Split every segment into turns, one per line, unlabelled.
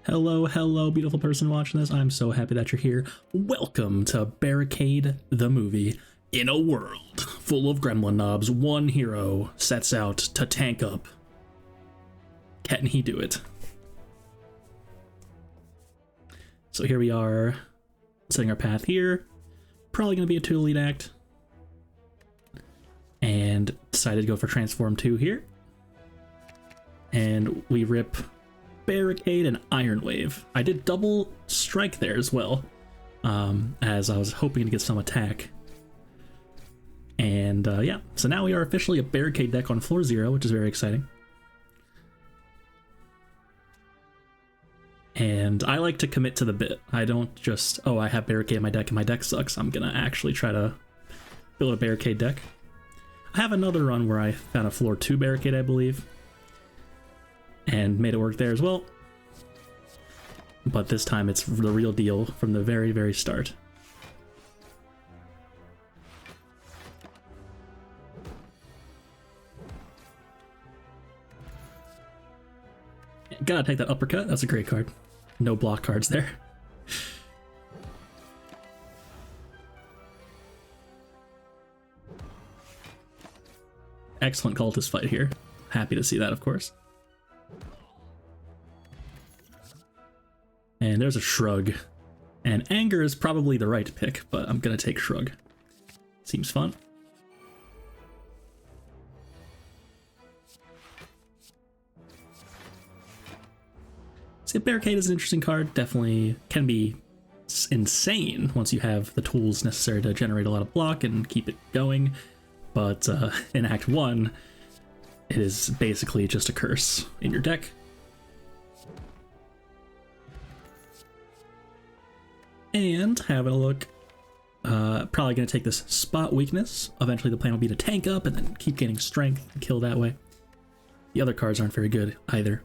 Hello, hello, beautiful person watching this. I'm so happy that you're here. Welcome to Barricade the movie. In a world full of gremlin knobs, one hero sets out to tank up. Can he do it? So here we are, setting our path here. Probably going to be a 2 lead act. And decided to go for Transform 2 here. And we rip Barricade and Iron Wave. I did double strike there as well, as I was hoping to get some attack. And yeah, so now we are officially a Barricade deck on floor 0, which is very exciting. And I like to commit to the bit. I don't just, oh, I have Barricade in my deck and my deck sucks. I'm gonna actually try to build a Barricade deck. I have another run where I found a floor 2 Barricade, I believe, and made it work there as well. But this time it's the real deal from the very, very start. Gotta take that uppercut. That's a great card. No block cards there. Excellent cultist fight here. Happy to see that, of course. And there's a Shrug. And Anger is probably the right pick, but I'm gonna take Shrug. Seems fun. See, Barricade is an interesting card. Definitely can be insane once you have the tools necessary to generate a lot of block and keep it going. But in Act 1, it is basically just a curse in your deck. And having a look, probably going to take this spot weakness. Eventually the plan will be to tank up and then keep gaining strength and kill that way. The other cards aren't very good either.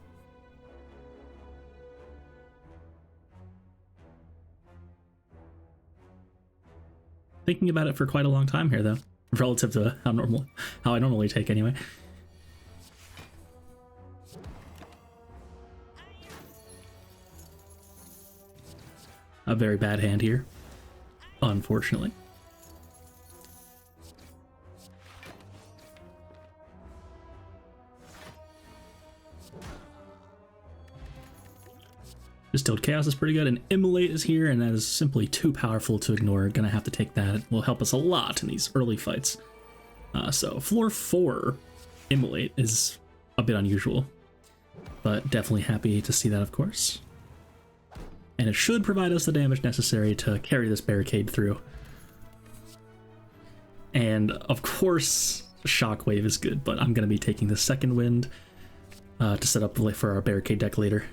Thinking about it for quite a long time here, though, relative to how I normally take anyway. A very bad hand here, unfortunately. Distilled Chaos is pretty good, and Immolate is here, and that is simply too powerful to ignore. Gonna have to take that. It will help us a lot in these early fights. So floor 4 Immolate is a bit unusual, but definitely happy to see that, of course. And it should provide us the damage necessary to carry this Barricade through. And of course, Shockwave is good, but I'm gonna be taking the second wind to set up for our Barricade deck later.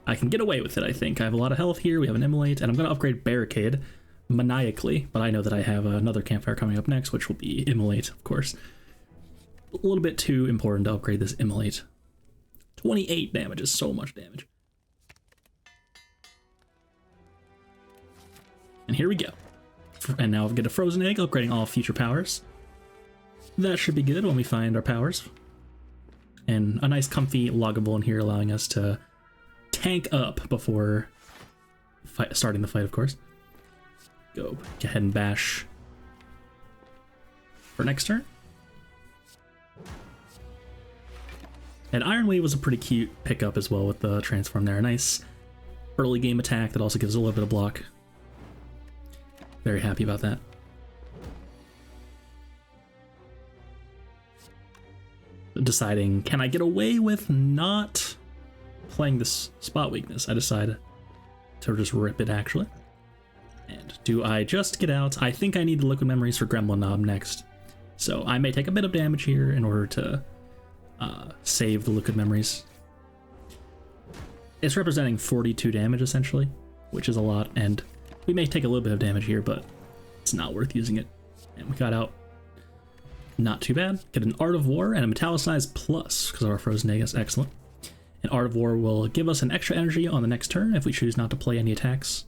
I can get away with it, I think. I have a lot of health here, we have an Immolate, and I'm going to upgrade Barricade maniacally, but I know that I have another campfire coming up next, which will be Immolate, of course. A little bit too important to upgrade this Immolate. 28 damage is so much damage. And here we go. And now we get a Frozen Egg, upgrading all future powers. That should be good when we find our powers. And a nice comfy loggable in here, allowing us to tank up before starting the fight, of course. Go ahead and bash for next turn. And Iron Wave was a pretty cute pickup as well with the transform there. A nice early game attack that also gives a little bit of block. Very happy about that. Deciding, can I get away with not playing this spot weakness? I decided to just rip it, actually. And do I just get out? I think I need the Liquid Memories for Gremlin Knob next, so I may take a bit of damage here in order to save the Liquid Memories. It's representing 42 damage essentially, which is a lot, and we may take a little bit of damage here, but it's not worth using it. And we got out not too bad. Get an Art of War and a Metallicized Plus because of our Frozen Egg. Is excellent. And Art of War will give us an extra energy on the next turn if we choose not to play any attacks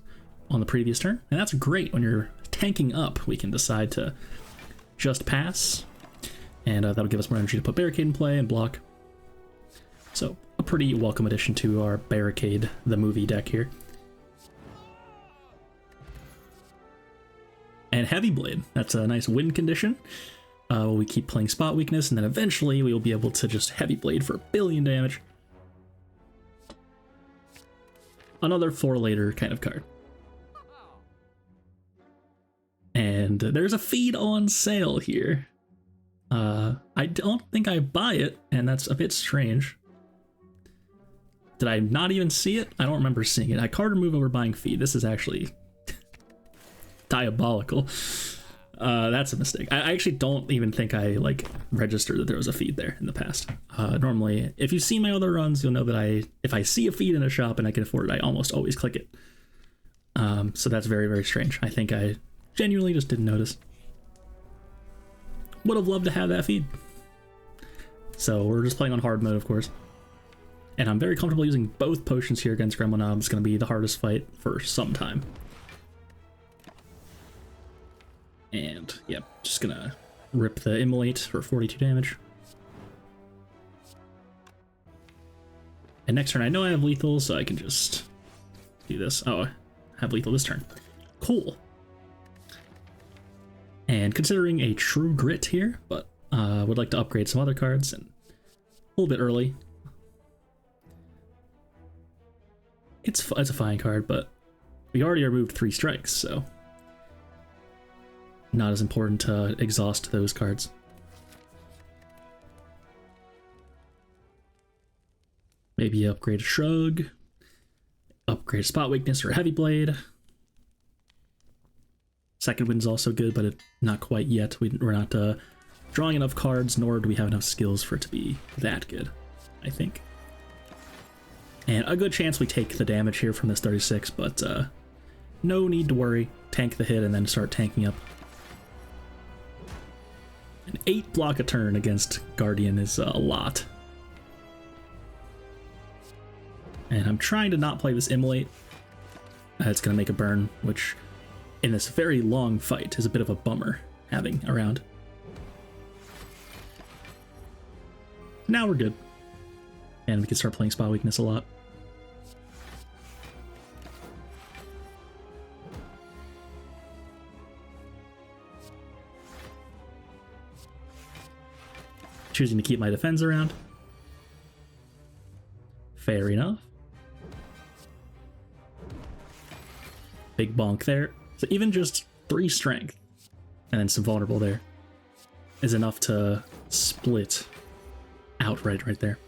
on the previous turn. And that's great. When you're tanking up, we can decide to just pass, and that'll give us more energy to put Barricade in play and block. So a pretty welcome addition to our Barricade, the movie deck here. And Heavy Blade, that's a nice win condition. We keep playing Spot Weakness, and then eventually we will be able to just Heavy Blade for 1 billion damage. Another 4 later kind of card. And there's a feed on sale here. I don't think I buy it, and that's a bit strange. Did I not even see it? I don't remember seeing it. I card remove over buying feed. This is actually diabolical. That's a mistake. I actually don't even think I like registered that there was a feed there in the past. Normally, if you've seen my other runs, you'll know that if I see a feed in a shop and I can afford it, I almost always click it. So that's very, very strange. I think I genuinely just didn't notice. Would have loved to have that feed. So we're just playing on hard mode, of course. And I'm very comfortable using both potions here against Gremlin Knob. It's going to be the hardest fight for some time. And, yep, just going to rip the Immolate for 42 damage. And next turn, I know I have lethal, so I can just do this. Oh, I have lethal this turn. Cool. And considering a True Grit here, but would like to upgrade some other cards and a little bit early. It's a fine card, but we already removed 3 strikes, so not as important to exhaust those cards. Maybe upgrade a Shrug, upgrade a Spot Weakness or a Heavy Blade. Second Wind's also good, but not quite yet. We're not drawing enough cards, nor do we have enough skills for it to be that good, I think. And a good chance we take the damage here from this 36, but no need to worry. Tank the hit and then start tanking up. An 8 block a turn against Guardian is a lot. And I'm trying to not play this Immolate. It's going to make a burn, which in this very long fight is a bit of a bummer having around. Now we're good. And we can start playing Spot Weakness a lot. Choosing to keep my defense around. Fair enough. Big bonk there. So even just 3 strength and then some vulnerable there is enough to split outright right there.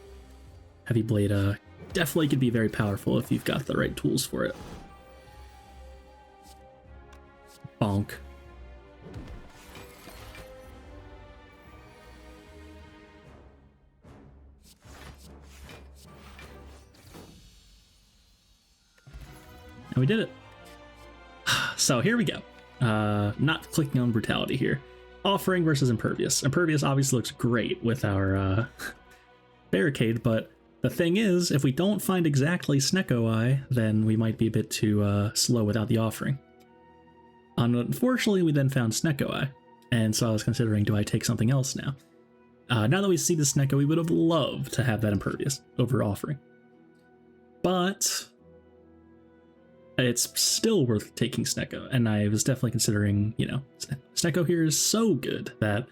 Heavy Blade definitely could be very powerful if you've got the right tools for it. Bonk. And we did it. So here we go. Not clicking on Brutality here. Offering versus Impervious. Impervious obviously looks great with our Barricade, but the thing is, if we don't find exactly Snecko Eye, then we might be a bit too slow without the Offering. Unfortunately, we then found Snecko Eye, and so I was considering, do I take something else now? Now that we see the Snecko, we would have loved to have that Impervious over Offering. But it's still worth taking Snecko, and I was definitely considering, you know, Snecko here is so good that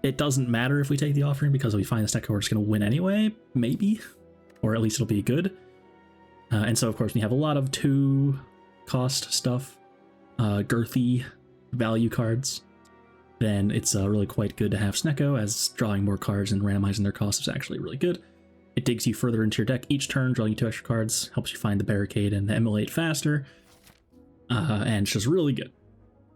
it doesn't matter if we take the Offering, because if we find the Snecko, we're just going to win anyway, maybe, or at least it'll be good. And so, of course, we have a lot of 2-cost stuff, girthy value cards, then it's really quite good to have Snecko, as drawing more cards and randomizing their cost is actually really good. It digs you further into your deck each turn, drawing you 2 extra cards, helps you find the Barricade and the Immolate faster, and it's just really good.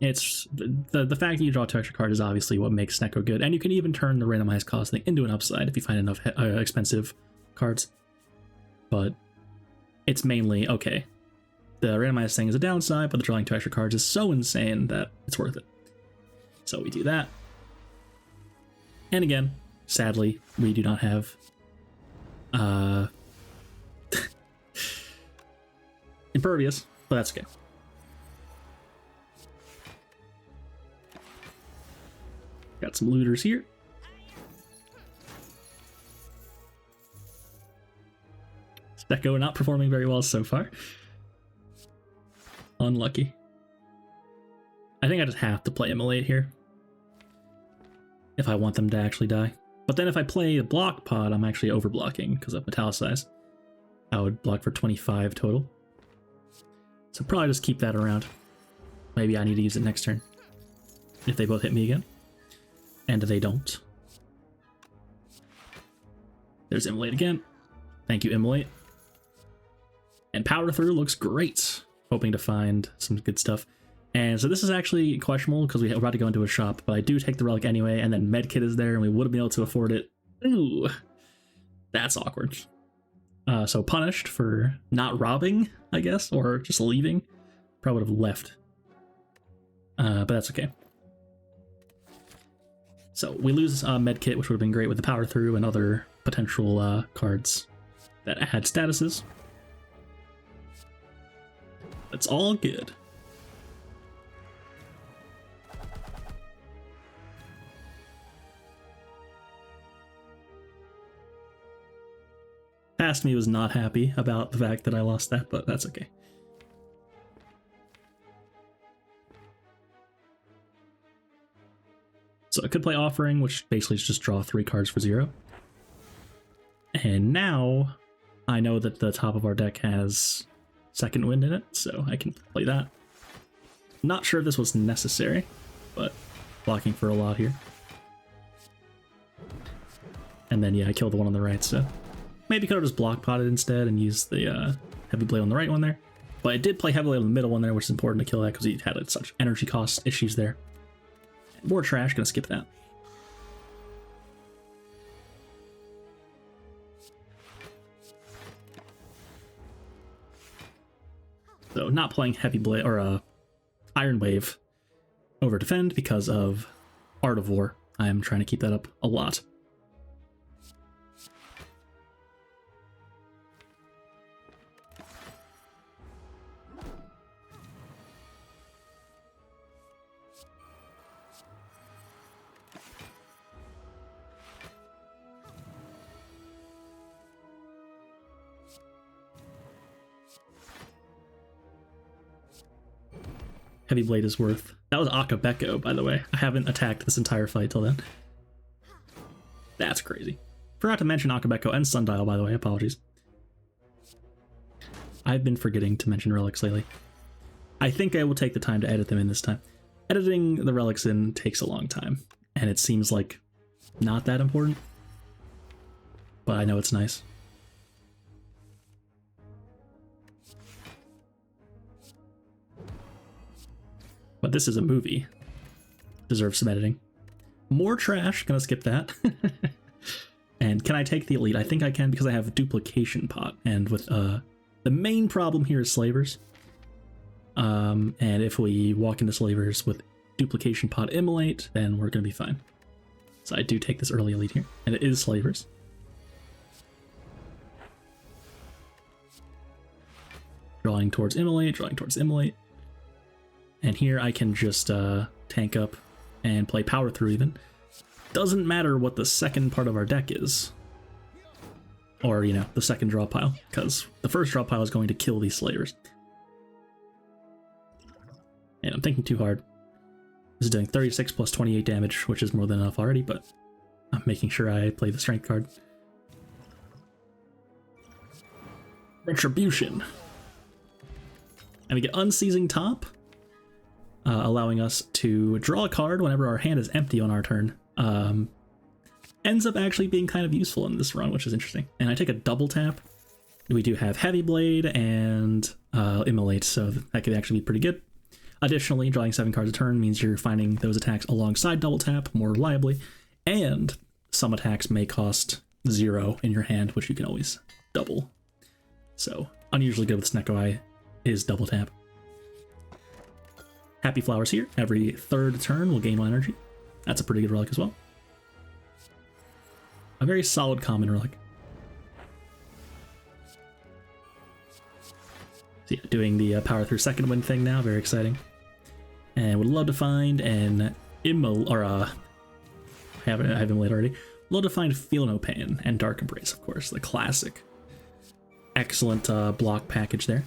It's the fact that you draw 2 extra cards is obviously what makes Snecko good, and you can even turn the randomized cost thing into an upside if you find enough expensive cards. But it's mainly, okay, the randomized thing is a downside, but the drawing 2 extra cards is so insane that it's worth it. So we do that. And again, sadly, we do not have Impervious, but that's okay. Got some looters here. Deco not performing very well so far. Unlucky. I think I just have to play Immolate here if I want them to actually die. But then if I play the block pod, I'm actually overblocking because of Metallicize. I would block for 25 total. So probably just keep that around. Maybe I need to use it next turn if they both hit me again. And they don't. There's Immolate again. Thank you, Immolate. And Power Through looks great. Hoping to find some good stuff. And so this is actually questionable because we're about to go into a shop, but I do take the relic anyway, and then Medkit is there, and we would have been able to afford it. Ooh, that's awkward. So punished for not robbing, I guess, or just leaving. Probably would have left. But that's okay. So we lose Medkit, which would have been great with the Power Through and other potential cards that add statuses. That's all good. Past me was not happy about the fact that I lost that, but that's okay. So I could play Offering, which basically is just draw 3 cards for 0. And now I know that the top of our deck has Second Wind in it, so I can play that. Not sure if this was necessary, but blocking for a lot here. And then, yeah, I killed the one on the right, so maybe could have just block potted instead and used the Heavy Blade on the right one there. But I did play Heavy Blade on the middle one there, which is important to kill that because he had such energy cost issues there. More trash, gonna skip that. So not playing Heavy Blade or Iron Wave over Defend because of Art of War. I am trying to keep that up a lot. Heavy Blade is worth. That was Akabeko, by the way. I haven't attacked this entire fight till then. That's crazy. Forgot to mention Akabeko and Sundial, by the way. Apologies. I've been forgetting to mention relics lately. I think I will take the time to edit them in this time. Editing the relics in takes a long time, and it seems like not that important. But I know it's nice. But this is a movie. Deserves some editing. More trash, gonna skip that. And can I take the elite? I think I can because I have duplication pot. And with the main problem here is slavers. And if we walk into slavers with duplication pot immolate, then we're gonna be fine. So I do take this early elite here. And it is slavers. Drawing towards immolate, drawing towards immolate. And here I can just tank up and play Power Through even. Doesn't matter what the second part of our deck is. Or, you know, the second draw pile. Because the first draw pile is going to kill these slavers. And I'm thinking too hard. This is doing 36 plus 28 damage, which is more than enough already, but I'm making sure I play the strength card. Retribution. And we get Unseizing Top. Allowing us to draw a card whenever our hand is empty on our turn. Ends up actually being kind of useful in this run, which is interesting. And I take a double tap. We do have Heavy Blade and Immolate, so that could actually be pretty good. Additionally, drawing 7 cards a turn means you're finding those attacks alongside double tap more reliably, and some attacks may cost 0 in your hand, which you can always double. So, unusually good with Snecko Eye is double tap. Happy Flowers here. Every third turn will gain 1 energy. That's a pretty good relic as well. A very solid common relic. So yeah, doing the Power Through Second Wind thing now, very exciting. And would love to find an I have Immolate already. Love to find Feel No Pain and Dark Embrace, of course, the classic. Excellent block package there.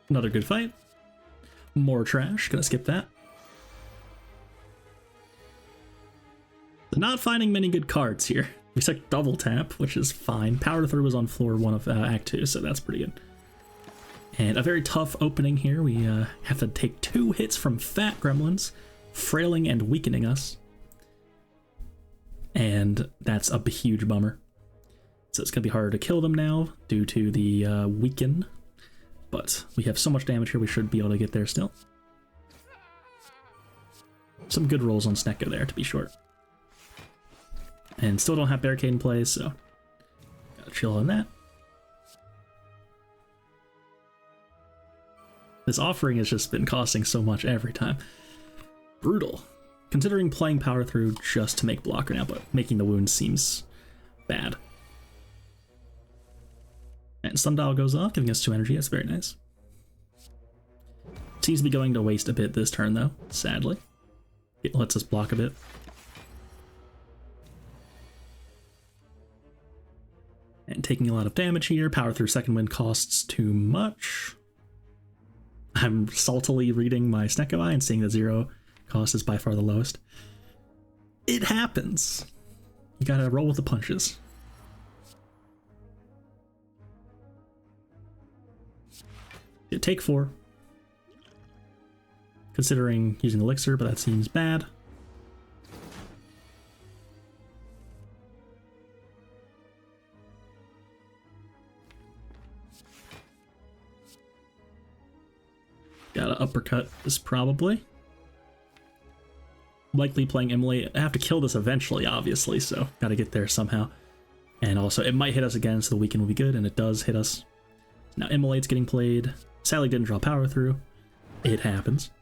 Another good fight. More trash. Gonna skip that. Not finding many good cards here. We took double tap, which is fine. Power Through was on floor 1 of Act 2, so that's pretty good. And a very tough opening here. We have to take 2 hits from Fat Gremlins, frailing and weakening us. And that's a huge bummer. So it's going to be harder to kill them now due to the weaken. But we have so much damage here, we should be able to get there still. Some good rolls on Snecko there, to be short. And still don't have Barricade in play, so gotta chill on that. This offering has just been costing so much every time. Brutal. Considering playing Power Through just to make blocker now, but making the wounds seems bad. And Sundial goes off, giving us 2 energy. That's very nice. Seems to be going to waste a bit this turn, though, sadly. It lets us block a bit. And taking a lot of damage here. Power Through second wind costs too much. I'm saltily reading my Snecko Eye and seeing that 0 cost is by far the lowest. It happens. You gotta roll with the punches. Take 4. Considering using Elixir, but that seems bad. Gotta uppercut this probably. Likely playing Immolate. I have to kill this eventually, obviously, so gotta get there somehow. And also, it might hit us again, so the weaken will be good, and it does hit us. Now Immolate's getting played. Sadly didn't draw Power Through. It happens.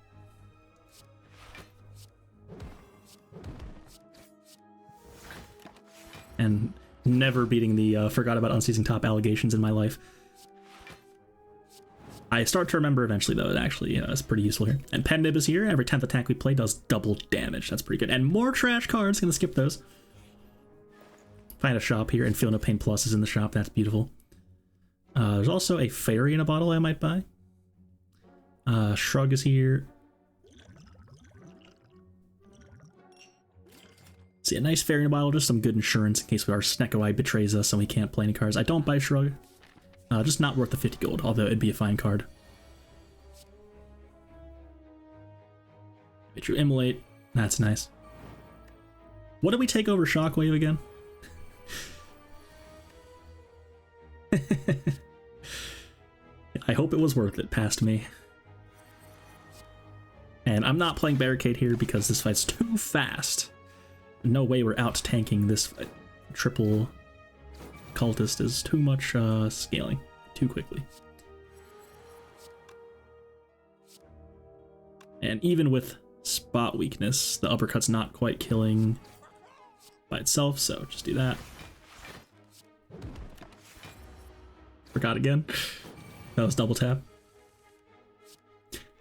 And never beating the forgot about unseizing top allegations in my life. I start to remember eventually, though. It actually is pretty useful here. And Pen Nib is here. Every 10th attack we play does double damage. That's pretty good. And more trash cards. Gonna skip those. Find a shop here, and Feel No Pain Plus is in the shop. That's beautiful. There's also a fairy in a bottle I might buy. Shrug is here. See, a nice fairy in a bottle, just some good insurance in case our Snecko Eye betrays us and we can't play any cards. I don't buy Shrug. Just not worth the 50 gold, although it'd be a fine card. Get you Immolate. That's nice. What did we take over Shockwave again? I hope it was worth it past me. And I'm not playing Barricade here because this fight's too fast. No way we're out tanking this fight. Triple Cultist is too much scaling too quickly. And even with spot weakness, the uppercut's not quite killing by itself, so just do that. Forgot again. That was double tap.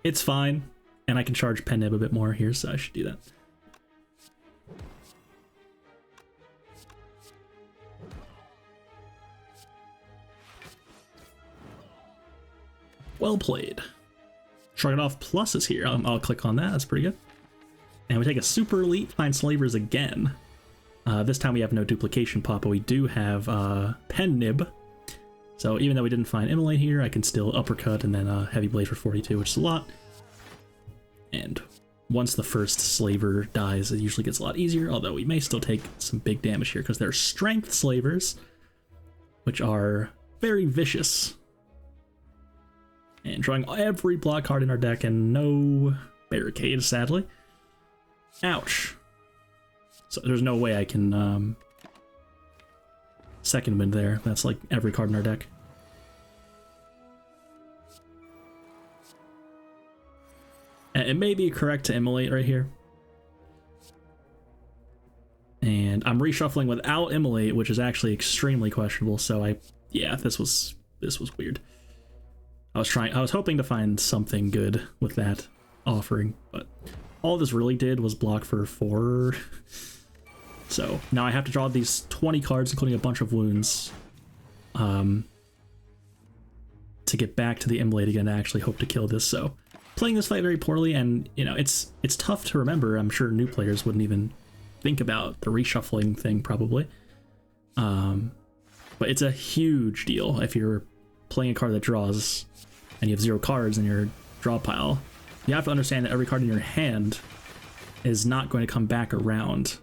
It's fine, and I can charge Pen Nib a bit more here, so I should do that. Well played. Shrug It Off Plus is here. I'll click on that. That's pretty good. And we take a Super Elite, find Slavers again. This time we have no duplication pop, but we do have Pen Nib. So even though we didn't find Immolate here, I can still uppercut and then Heavy Blade for 42, which is a lot. And once the first Slaver dies, it usually gets a lot easier, although we may still take some big damage here because they're Strength Slavers, which are very vicious. And drawing every block card in our deck and no Barricade, sadly. Ouch. So there's no way I can second wind there. That's like every card in our deck. And it may be correct to Immolate right here. And And I'm reshuffling without Immolate, which is actually extremely questionable. So yeah, this was weird. I was hoping to find something good with that offering, but all this really did was block for 4. So now I have to draw these 20 cards, including a bunch of wounds, to get back to the Immolate again to actually hope to kill this. So playing this fight very poorly, and you know, it's tough to remember. I'm sure new players wouldn't even think about the reshuffling thing probably. But it's a huge deal if you're playing a card that draws and you have 0 cards in your draw pile. You have to understand that every card in your hand is not going to come back around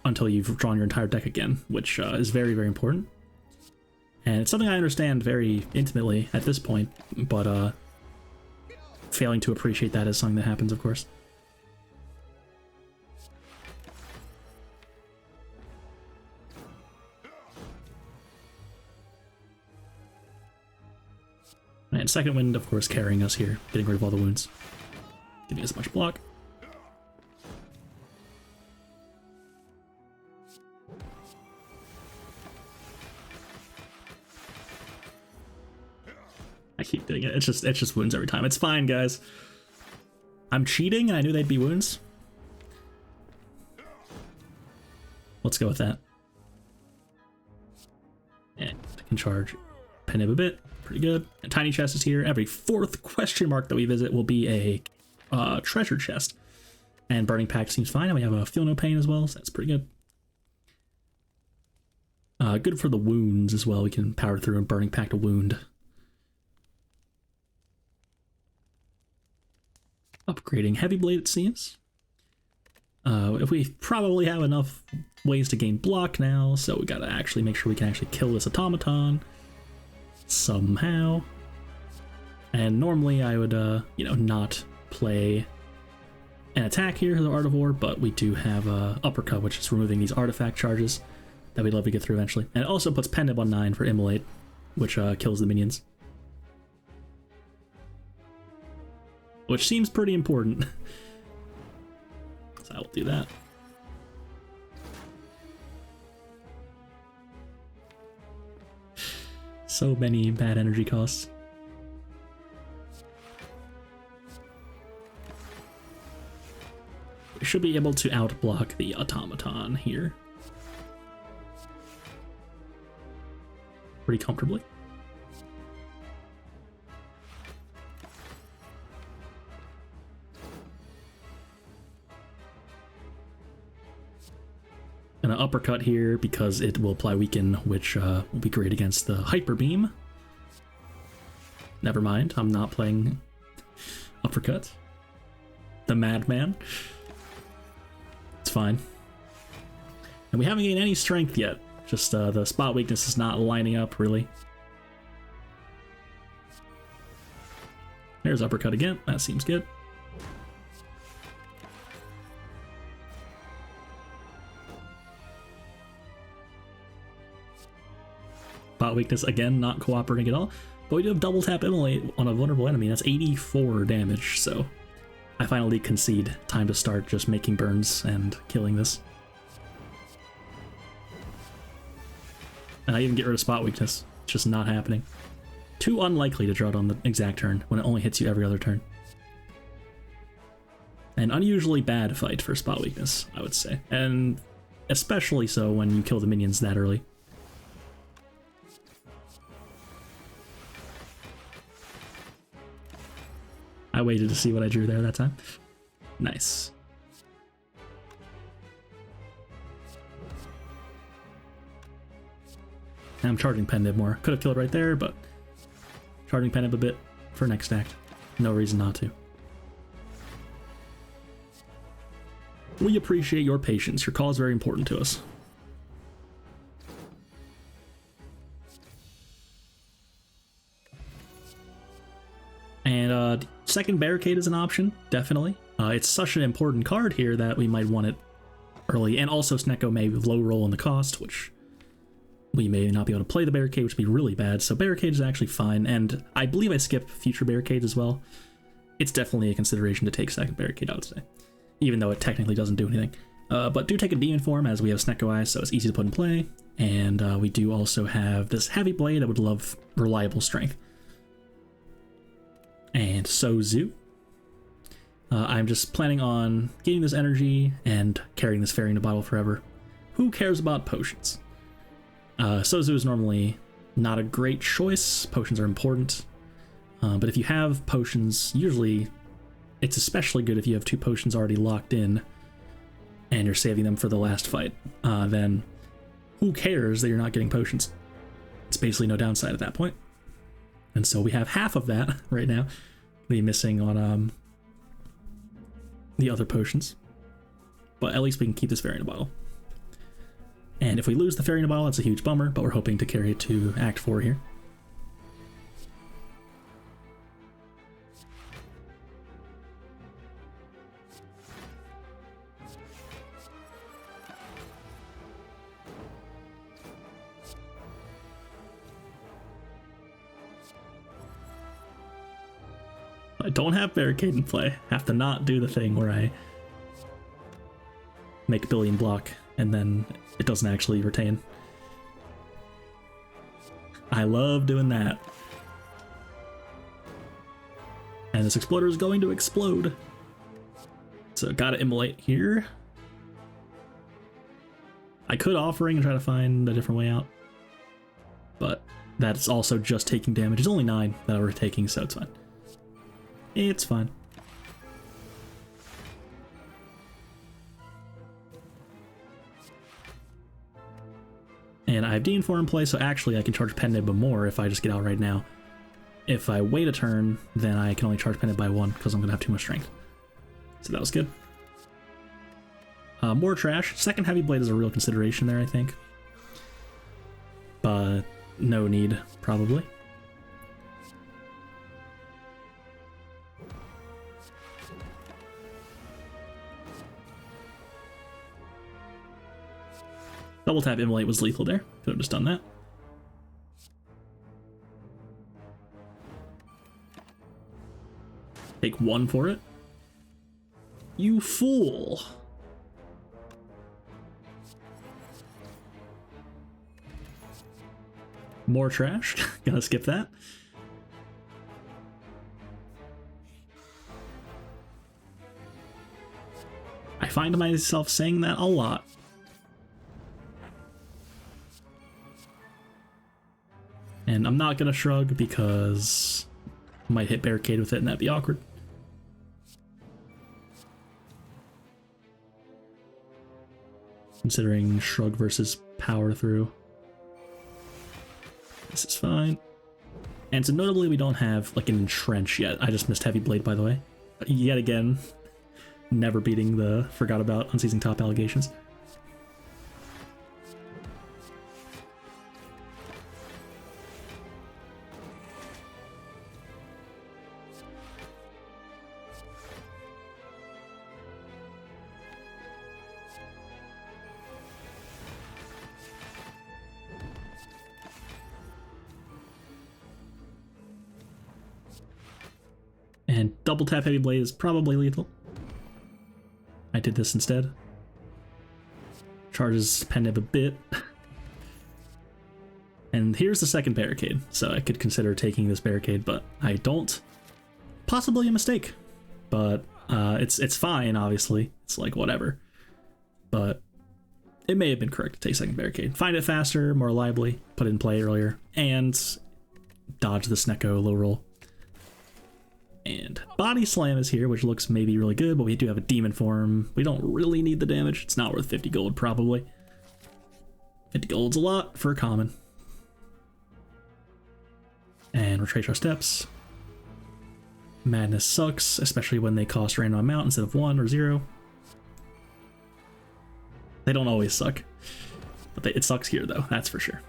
until you've drawn your entire deck again, which is very, very important. And it's something I understand very intimately at this point, but failing to appreciate that is something that happens, of course. And second wind, of course, carrying us here, getting rid of all the wounds, giving us a bunch of block. I keep doing it. It's just wounds every time. It's fine, guys. I'm cheating, and I knew they'd be wounds. Let's go with that. And I can charge Penib a bit. Pretty good. And tiny chest is here. Every 4th question mark that we visit will be a treasure chest. And Burning Pact seems fine. And we have a Feel No Pain as well, so that's pretty good. Good for the wounds as well. We can power through and Burning Pact a wound. Upgrading Heavy Blade, it seems. If we probably have enough ways to gain block now, so we gotta actually make sure we can actually kill this automaton somehow. And normally I would, you know, not play an attack here, the Art of War, but we do have Uppercut, which is removing these artifact charges that we'd love to get through eventually. And it also puts Penib on 9 for Immolate, which kills the minions. Which seems pretty important. So I will do that. So many bad energy costs. We should be able to outblock the automaton here pretty comfortably. And an uppercut here because it will apply weaken, which will be great against the hyper beam. Never mind, I'm not playing uppercut. The madman. It's fine. And we haven't gained any strength yet. Just the spot weakness is not lining up really. There's uppercut again. That seems good. Spot weakness again, not cooperating at all. But we do have double tap Immolate on a vulnerable enemy. That's 84 damage, so I finally concede. Time to start just making burns and killing this. And I even get rid of spot weakness. It's just not happening. Too unlikely to draw it on the exact turn when it only hits you every other turn. An unusually bad fight for spot weakness, I would say. And especially so when you kill the minions that early. I waited to see what I drew there that time. Nice. I'm charging Penib more. Could have killed right there, but charging Penib a bit for next act. No reason not to. We appreciate your patience. Your call is very important to us. And second Barricade is an option, definitely. It's such an important card here that we might want it early. And also Snecko may low roll on the cost, which we may not be able to play the Barricade, which would be really bad. So Barricade is actually fine. And I believe I skip future Barricades as well. It's definitely a consideration to take second Barricade, I would say. Even though it technically doesn't do anything. But do take a demon form, as we have Snecko Eyes, so it's easy to put in play. And we do also have this heavy blade that would love reliable strength. And Sozu. I'm just planning on getting this energy and carrying this fairy in a bottle forever. Who cares about potions? Sozu is normally not a great choice. Potions are important. But if you have potions, usually it's especially good if you have 2 potions already locked in and you're saving them for the last fight. Then who cares that you're not getting potions? It's basically no downside at that point. And so we have half of that right now. Be missing on the other potions. But at least we can keep this fairy in a bottle. And if we lose the fairy in a bottle, it's a huge bummer, but we're hoping to carry it to Act 4 here. I don't have Barricade in play. Have to not do the thing where I make a billion block and then it doesn't actually retain. I love doing that. And this exploder is going to explode. So gotta immolate here. I could offering and try to find a different way out, but that's also just taking damage. It's only 9 that we're taking, so it's fine. It's fine. And I have Dean Form in play, so actually I can charge Pendant by more if I just get out right now. If I wait a turn, then I can only charge Pendant by 1 because I'm going to have too much strength. So that was good. More trash. Second Heavy Blade is a real consideration there, I think. But no need, probably. Double tap Immolate was lethal there. Could have just done that. Take 1 for it. You fool! More trash. Gotta skip that. I find myself saying that a lot. And I'm not gonna shrug because I might hit Barricade with it and that'd be awkward. Considering shrug versus power through. This is fine. And so notably we don't have like an entrench yet. I just missed Heavy Blade, by the way. Yet again, never beating the forgot about unseizing top allegations. And double tap Heavy Blade is probably lethal. I did this instead. Charges Pendant a bit. And here's the second Barricade, so I could consider taking this Barricade, but I don't. Possibly a mistake, but it's fine, obviously. It's like, whatever. But it may have been correct to take second Barricade. Find it faster, more reliably, put it in play earlier, and dodge the Snecko low roll. And Body Slam is here, which looks maybe really good, but we do have a demon form. We don't really need the damage. It's not worth 50 gold, probably. 50 gold's a lot for a common. And retrace our steps. Madness sucks, especially when they cost a random amount instead of 1 or 0. They don't always suck. But it sucks here, though, that's for sure.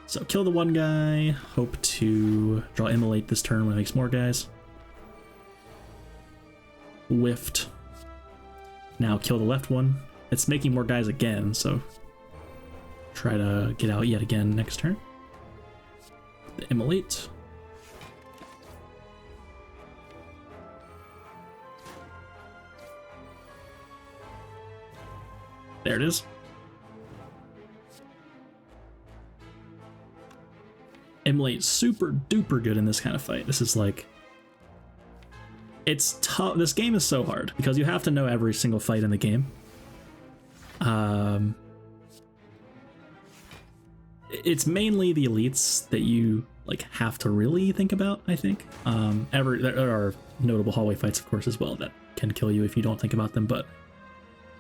So kill the one guy, hope to draw Immolate this turn when it makes more guys. Whiffed. Now kill the left one. It's making more guys again, so try to get out yet again next turn. The Immolate. There it is. Immolate super duper good in this kind of fight. This is like, it's tough. This game is so hard because you have to know every single fight in the game. It's mainly the elites that you like have to really think about, I think. There are notable hallway fights, of course, as well that can kill you if you don't think about them, but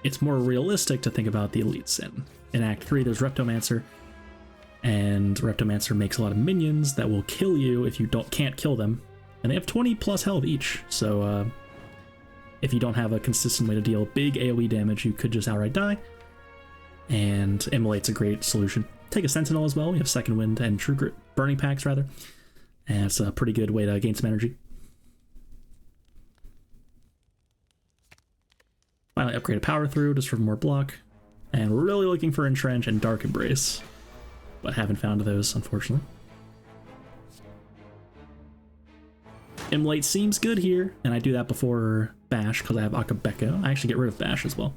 it's more realistic to think about the elites. And in Act 3, there's Reptomancer, and Reptomancer makes a lot of minions that will kill you if you can't kill them, and they have 20 plus health each, so if you don't have a consistent way to deal big AoE damage, you could just outright die, and Immolate's a great solution. Take a Sentinel as well. We have Second Wind and True Grit, Burning Packs rather, and it's a pretty good way to gain some energy. Finally upgrade a Power Through just for more block, and we're really looking for Entrench and Dark Embrace, but haven't found those, unfortunately. Immolate seems good here, and I do that before Bash because I have Akabeko. I actually get rid of Bash as well.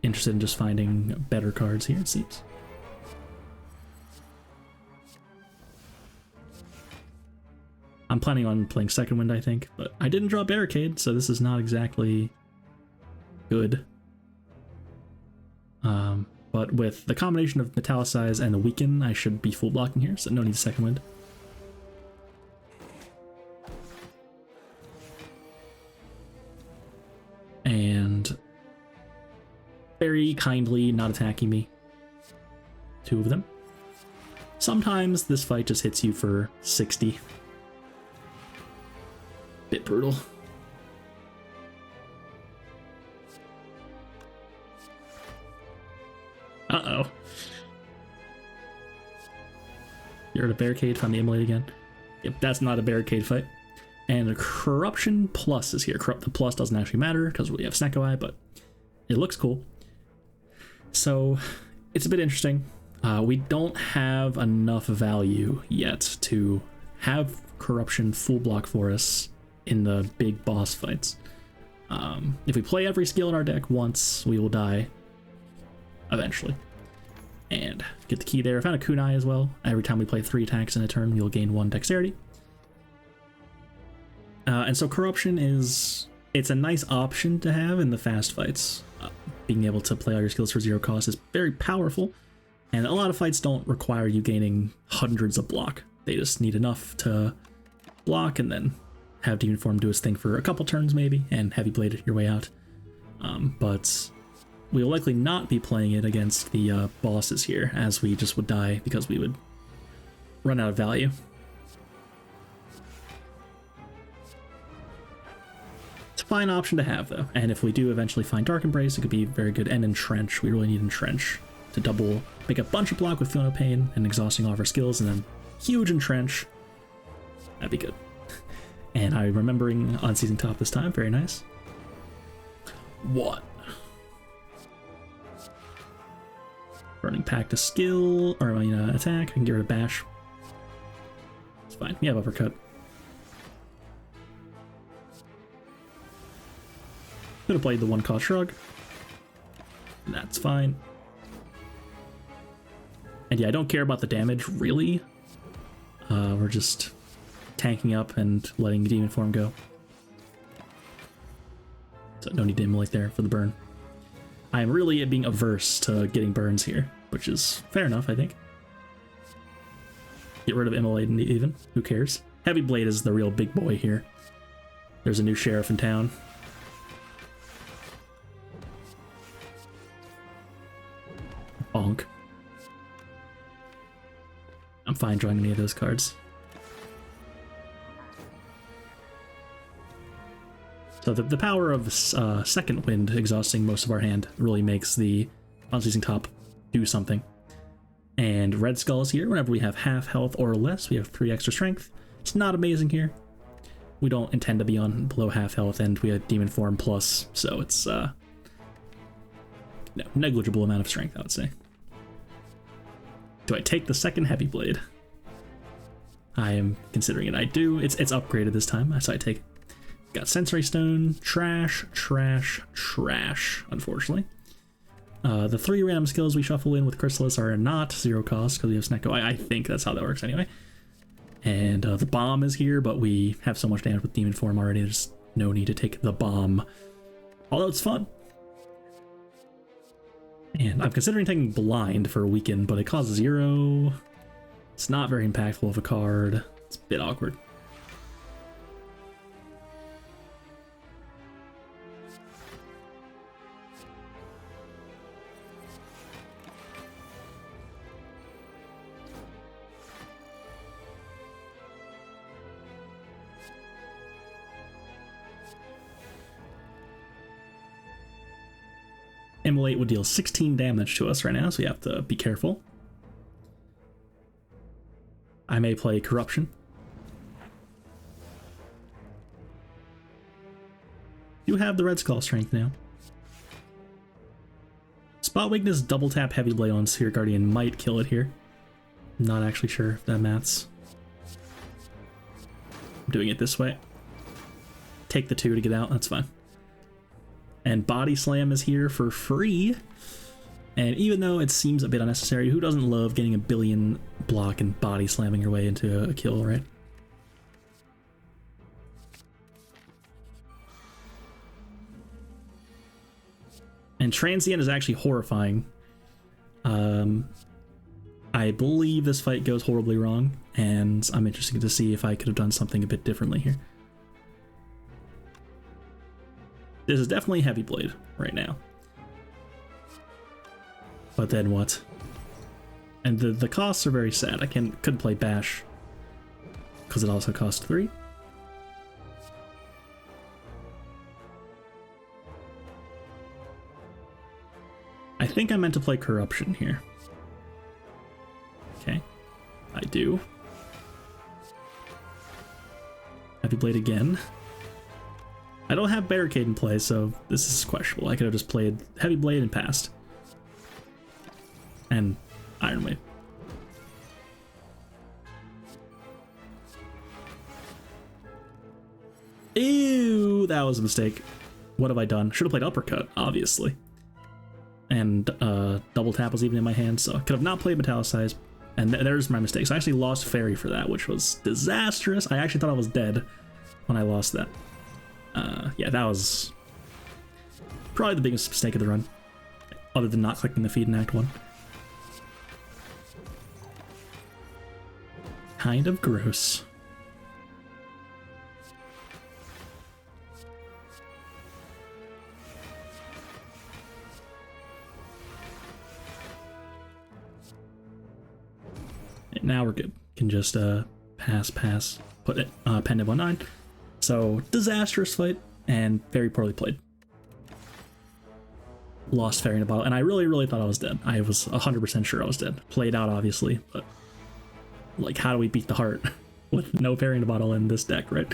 Interested in just finding better cards here, it seems. I'm planning on playing Second Wind, I think, but I didn't draw Barricade, so this is not exactly good. But with the combination of Metallicize and the Weaken, I should be full blocking here, so no need to Second Wind. And very kindly not attacking me. Two of them. Sometimes this fight just hits you for 60. Bit brutal. Uh-oh. You're at a Barricade, found the Immolate again. Yep, that's not a Barricade fight. And a Corruption Plus is here. The plus doesn't actually matter because we have Snecko Eye, but it looks cool. So it's a bit interesting. We don't have enough value yet to have Corruption full block for us in the big boss fights. If we play every skill in our deck once, we will die eventually. And get the key there. I found a Kunai as well. Every time we play 3 attacks in a turn, we'll gain 1 dexterity. And so Corruption it's a nice option to have in the fast fights. Being able to play all your skills for 0 cost is very powerful, and a lot of fights don't require you gaining hundreds of block. They just need enough to block and then have Demon Form do its thing for a couple turns maybe, and Heavy Blade your way out. But we will likely not be playing it against the bosses here, as we just would die because we would run out of value. It's a fine option to have though, and if we do eventually find Dark Embrace, it could be very good. And Entrench, we really need Entrench to make a bunch of block with Feel No Pain and exhausting all of our skills, and then huge Entrench. That'd be good. And I'm remembering on Season Top this time, very nice. What? Burning Pact to skill, or attack. I can get rid of Bash. It's fine. We have Uppercut. Could have played the 1-cost Shrug. That's fine. And yeah, I don't care about the damage, really. We're just tanking up and letting Demon Form go. So no need to Immolate there for the burn. I am really being averse to getting burns here, which is fair enough, I think. Get rid of Immolate even. Who cares? Heavy Blade is the real big boy here. There's a new sheriff in town. Bonk. I'm fine drawing any of those cards. So the power of Second Wind exhausting most of our hand really makes the Unceasing Top do something. And Red Skull is here. Whenever we have half health or less, we have 3 extra strength. It's not amazing here. We don't intend to be on below half health, and we have Demon Form plus, so it's negligible amount of strength, I would say. Do I take the second Heavy Blade? I am considering it. I do. It's upgraded this time, so I take it. Got Sensory Stone. Trash, trash, trash, unfortunately. The 3 random skills we shuffle in with Chrysalis are not 0 cost because we have Snecko. I think that's how that works anyway. And the bomb is here, but we have so much damage with Demon Form already, there's no need to take the bomb. Although it's fun. And I'm considering taking Blind for a weekend, but it costs 0. It's not very impactful of a card. It's a bit awkward. Immolate would deal 16 damage to us right now, so we have to be careful. I may play Corruption. You have the Red Skull strength now. Spot Weakness, double tap Heavy Blade on Sphere Guardian might kill it here. I'm not actually sure if that maths. I'm doing it this way. Take the 2 to get out, that's fine. And Body Slam is here for free. And even though it seems a bit unnecessary, who doesn't love getting a billion block and body slamming your way into a kill, right? And Transient is actually horrifying. I believe this fight goes horribly wrong, and I'm interested to see if I could have done something a bit differently here. This is definitely Heavy Blade right now. But then what? And the costs are very sad. I couldn't play Bash because it also costs 3. I think I meant to play Corruption here. Okay, I do. Heavy Blade again. I don't have Barricade in play, so this is questionable. I could have just played Heavy Blade and passed. And Iron Wave. Ew, that was a mistake. What have I done? Should have played Uppercut, obviously. And double tap was even in my hand, so I could have not played Metallicize. And there's my mistakes. I actually lost Fairy for that, which was disastrous. I actually thought I was dead when I lost that. Yeah, that was probably the biggest mistake of the run, other than not clicking the feed in Act 1. Kind of gross. And now we're good. Can just pass, put it pendant 1/9. So disastrous fight and very poorly played. Lost Fairy in a bottle, and I really thought I was dead. I was 100% sure I was dead. Played out obviously, but like, how do we beat the heart with no Fairy in a bottle in this deck, right?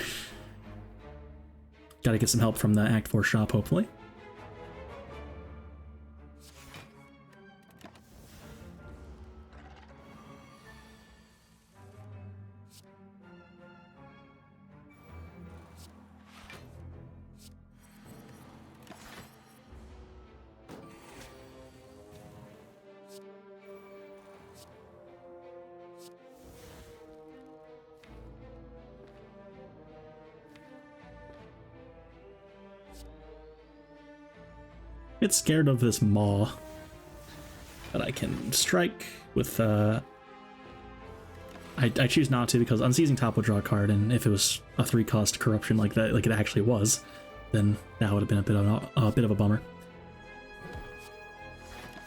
Got to get some help from the Act 4 shop, hopefully. Bit scared of this Maw, but I can strike with I choose not to because Unseizing Top would draw a card, and if it was a 3-cost Corruption like that, like it actually was, then that would have been a bit of a bummer.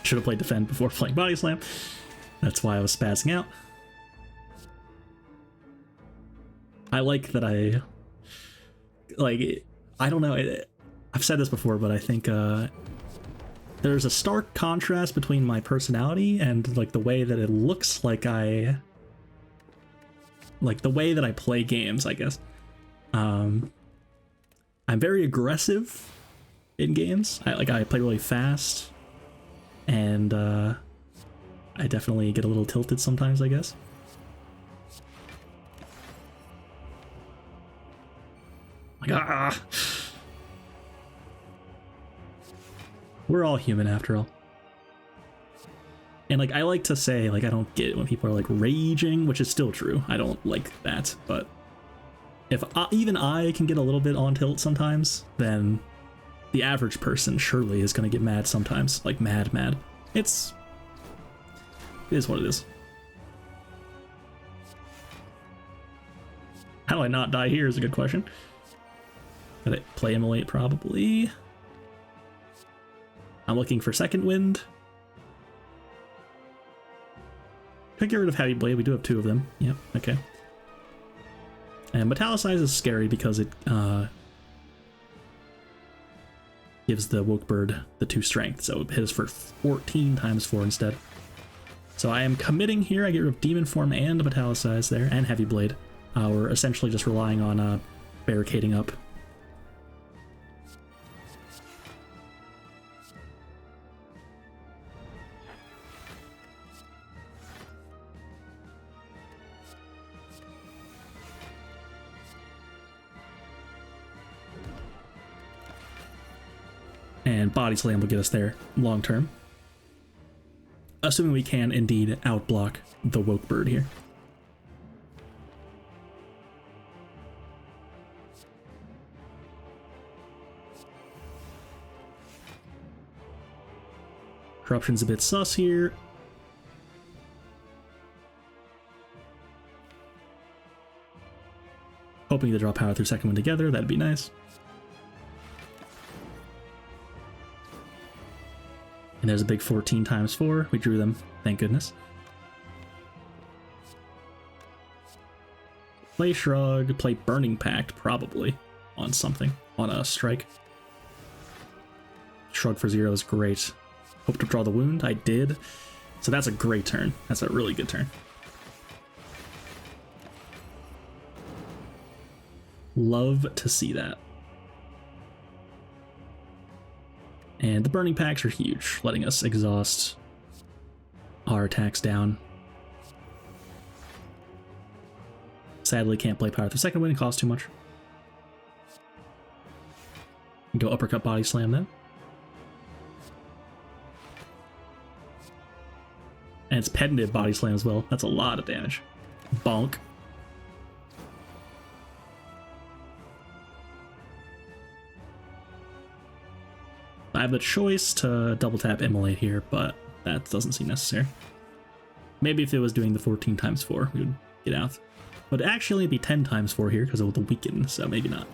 Should have played Defend before playing Body Slam. That's why I was spazzing out. I like that I don't know, I've said this before, but I think there's a stark contrast between my personality and like the way that it looks like the way that I play games, I guess. I'm very aggressive in games. I play really fast, and I definitely get a little tilted sometimes, I guess. Like, we're all human after all. And like I like to say, like I don't get it when people are like raging, which is still true. I don't like that, but if even I can get a little bit on tilt sometimes, then the average person surely is going to get mad sometimes, like mad. It is what it is. How do I not die here is a good question. Gotta play Immolate probably. I'm looking for second wind. Could get rid of Heavy Blade. We do have 2 of them. Yep, okay. And Metallicize is scary because it gives the Woke Bird the 2 strength, so it hits for 14 times 4 instead. So I am committing here. I get rid of Demon Form and Metallicize there, and Heavy Blade. We're essentially just relying on barricading up. And Body Slam will get us there long term. Assuming we can indeed outblock the Woke Bird here. Corruption's a bit sus here. Hoping to draw power through second one together, that'd be nice. And there's a big 14 times 4. We drew them, thank goodness. Play Shrug, play Burning Pact, probably, on something, on a strike. Shrug for 0 is great. Hope to draw the wound, I did. So that's a great turn. That's a really good turn. Love to see that. And the Burning Pacts are huge, letting us exhaust our attacks down. Sadly, can't play Power through second wind, it costs too much. Go Uppercut Body Slam then. And it's Pendented Body Slam as well. That's a lot of damage. Bonk. I have the choice to double tap Immolate here, but that doesn't seem necessary. Maybe if it was doing the 14 times 4, we would get out. But actually it'd be 10 times 4 here because of the weaken, so maybe not.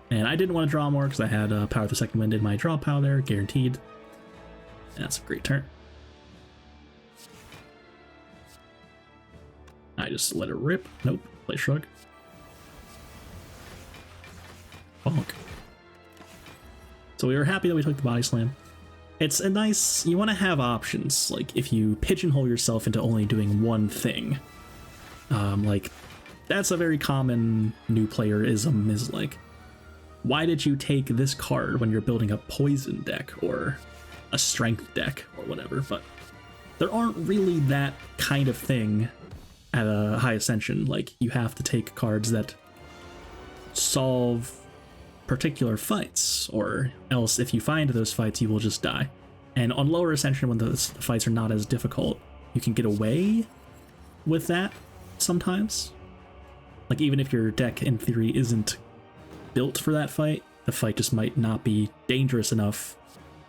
And I didn't want to draw more because I had Power the Second Wind in my draw pile there, guaranteed. And that's a great turn. I just let it rip. Nope. Play Shrug. Bonk. So we were happy that we took the Body Slam. It's a nice... You want to have options. Like, if you pigeonhole yourself into only doing one thing. Like, that's a very common new playerism, is like, why did you take this card when you're building a poison deck or a strength deck or whatever? But there aren't really that kind of thing at a high ascension. Like, you have to take cards that solve particular fights, or else if you find those fights you will just die. And on lower ascension, when the fights are not as difficult, you can get away with that sometimes. Like, even if your deck in theory isn't built for that fight, the fight just might not be dangerous enough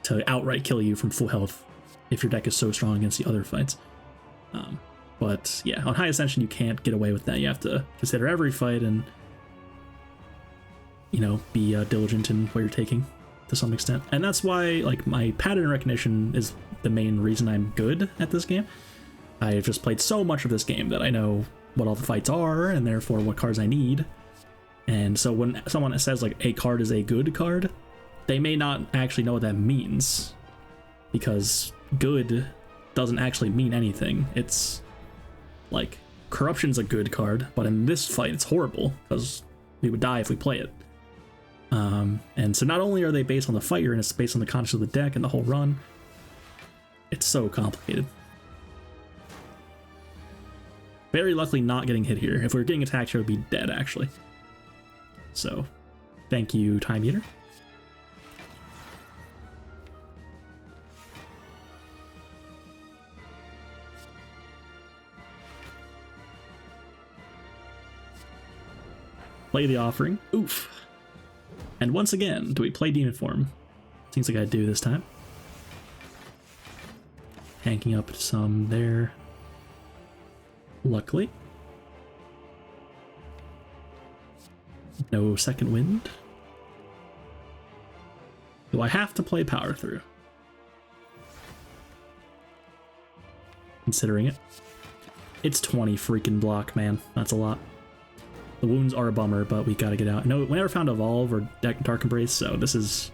to outright kill you from full health if your deck is so strong against the other fights. But yeah, on high ascension you can't get away with that. You have to consider every fight and, you know, be diligent in what you're taking to some extent. And that's why, like, my pattern recognition is the main reason I'm good at this game. I've just played so much of this game that I know what all the fights are and therefore what cards I need. And so when someone says like a card is a good card, they may not actually know what that means, because good doesn't actually mean anything. It's like, Corruption's a good card, but in this fight it's horrible because we would die if we play it. And so not only are they based on the fight you're in, it's based on the context of the deck and the whole run. It's so complicated. Very luckily not getting hit here. If we were getting attacked here, it would be dead, actually. So, thank you, Time Eater. Play the offering. Oof. And once again, do we play Demon Form? Seems like I do this time. Hanking up some there. Luckily. No second wind. Do I have to play Power Through? Considering it. It's 20 freaking block, man. That's a lot. The wounds are a bummer, but we gotta get out. No, we never found Evolve or Dark Embrace, so this is...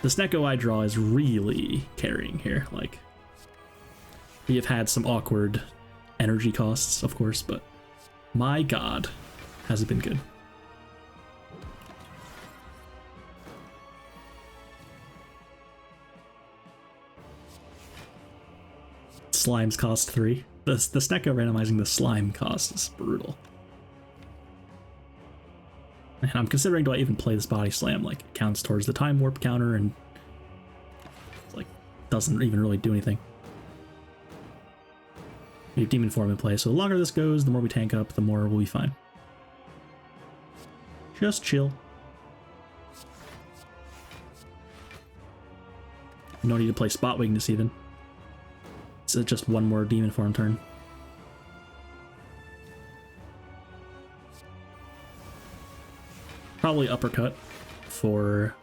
This Neko I draw is really carrying here. Like, we have had some awkward energy costs, of course, but my god, has it been good. Slimes cost 3. The Snecko randomizing the slime cost is brutal. And I'm considering, do I even play this Body Slam? Like, it counts towards the Time Warp counter and it's like, doesn't even really do anything. We have Demon Form in play, so the longer this goes, the more we tank up, the more we'll be fine. Just chill. No need to play Spot Weakness even. It's just one more Demon Form turn. Probably Uppercut for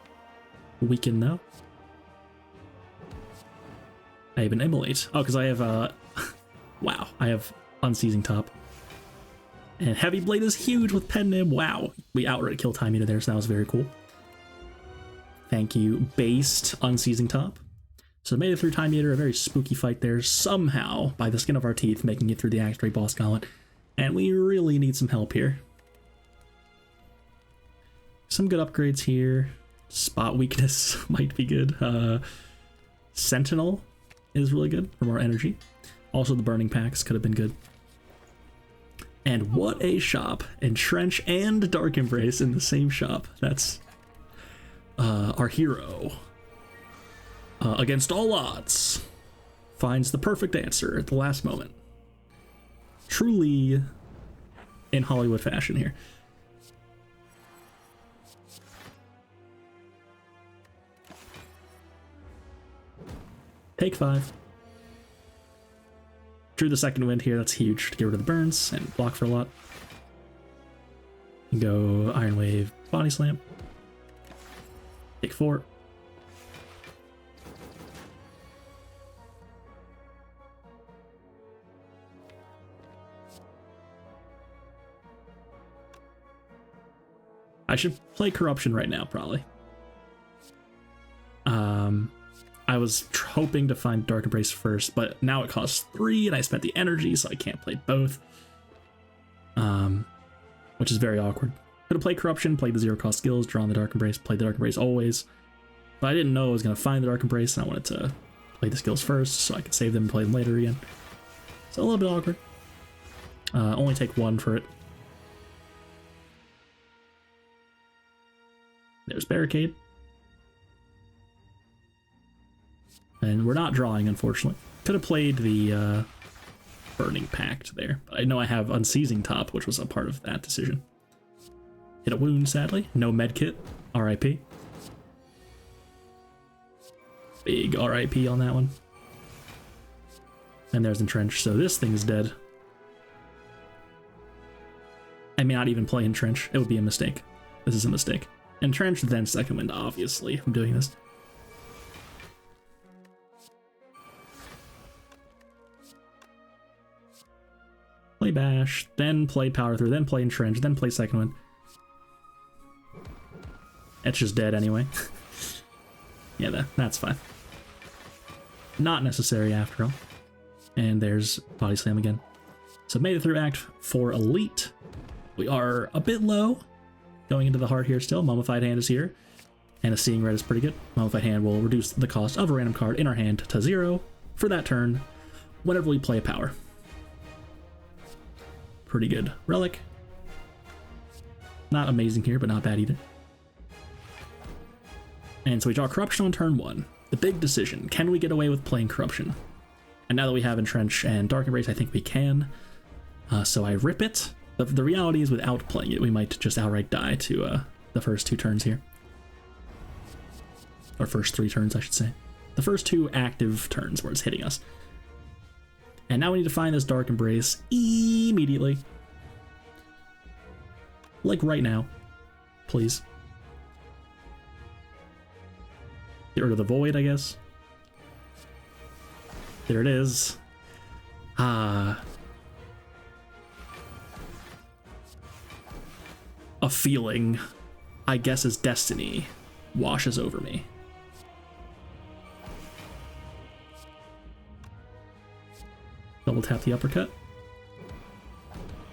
Weaken though. I have an Immolate. Oh, because I have wow, I have Unseizing Top. And Heavy Blade is huge with Pen Nib. Wow, we outright kill Time Eater there, so that was very cool. Thank you, based Unseizing Top. So made it through Time Eater, a very spooky fight there, somehow, by the skin of our teeth, making it through the Axe Ray boss gauntlet. And we really need some help here. Some good upgrades here. Spot Weakness might be good. Sentinel is really good for more energy. Also the Burning Packs could have been good. And what a shop. Entrench and Dark Embrace in the same shop. That's our hero. Against all odds, finds the perfect answer at the last moment. Truly in Hollywood fashion here. Take 5. Drew the second wind here, that's huge to get rid of the burns and block for a lot. You go Iron Wave, Body Slam. Take 4. I should play Corruption right now, probably. I was hoping to find Dark Embrace first, but now it costs 3 and I spent the energy, so I can't play both. Which is very awkward. Could have played Corruption, played the 0-cost skills, drawn the Dark Embrace, played the Dark Embrace always. But I didn't know I was going to find the Dark Embrace, and I wanted to play the skills first so I could save them and play them later again. So a little bit awkward. Only take 1 for it. There's Barricade. And we're not drawing, unfortunately. Could have played the Burning Pact there. But I know I have Unseizing Top, which was a part of that decision. Hit a wound, sadly. No medkit. RIP. Big RIP on that one. And there's Entrench. So this thing's dead. I may not even play Entrench. It would be a mistake. This is a mistake. Entrench, then second wind, obviously, if I'm doing this. Play Bash, then play Power Through, then play Entrench, then play second wind. It's just dead anyway. Yeah, that's fine. Not necessary after all. And there's Body Slam again. So made it through Act 4 Elite. We are a bit low. Going into the heart here still. Mummified Hand is here. And a Seeing Red is pretty good. Mummified Hand will reduce the cost of a random card in our hand to 0 for that turn whenever we play a power. Pretty good. Relic. Not amazing here, but not bad either. And so we draw Corruption on turn 1. The big decision. Can we get away with playing Corruption? And now that we have Entrench and Dark Embrace, I think we can. So I rip it. The reality is, without playing it, we might just outright die to the first 2 turns here. Or first 3 turns, I should say. The first 2 active turns where it's hitting us. And now we need to find this Dark Embrace immediately. Like right now. Please. Get rid of the Void, I guess. There it is. Ah. A feeling, I guess is destiny, washes over me. Double tap the uppercut.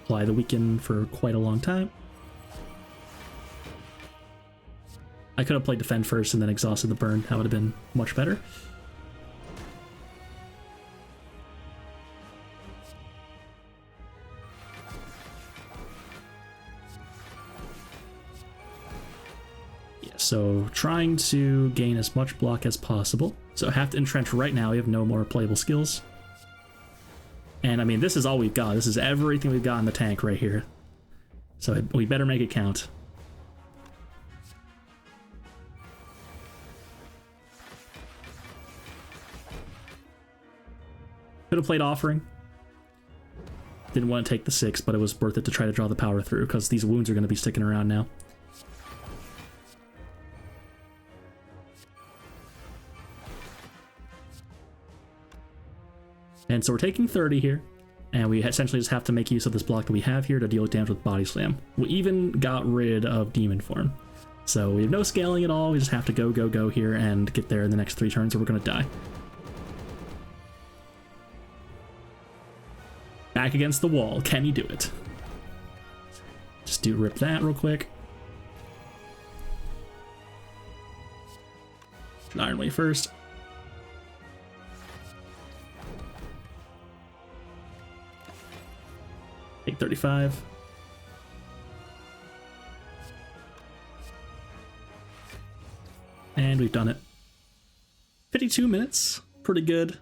Apply the weaken for quite a long time. I could have played defend first and then exhausted the burn. That would have been much better. So trying to gain as much block as possible. So I have to entrench right now. We have no more playable skills. And I mean, this is all we've got. This is everything we've got in the tank right here. So we better make it count. Could have played Offering. Didn't want to take the 6, but it was worth it to try to draw the power through because these wounds are going to be sticking around now. And so we're taking 30 here, and we essentially just have to make use of this block that we have here to deal damage with Body Slam. We even got rid of Demon Form. So we have no scaling at all, we just have to go here and get there in the next 3 turns or we're gonna die. Back against the wall, can you do it? Just rip that real quick. Iron Way first. Take 35. And we've done it. 52 minutes, pretty good.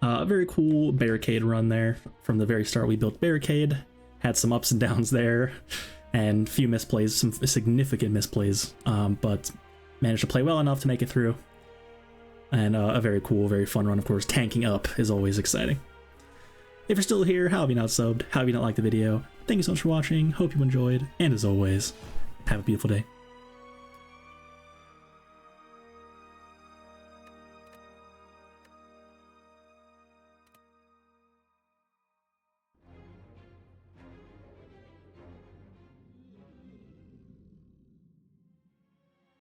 Very cool barricade run there. From the very start we built barricade, had some ups and downs there, and few misplays, some significant misplays, but managed to play well enough to make it through. And a very cool, very fun run, of course. Tanking up is always exciting. If you're still here, how have you not subbed? How have you not liked the video? Thank you so much for watching, hope you enjoyed, and as always, have a beautiful day.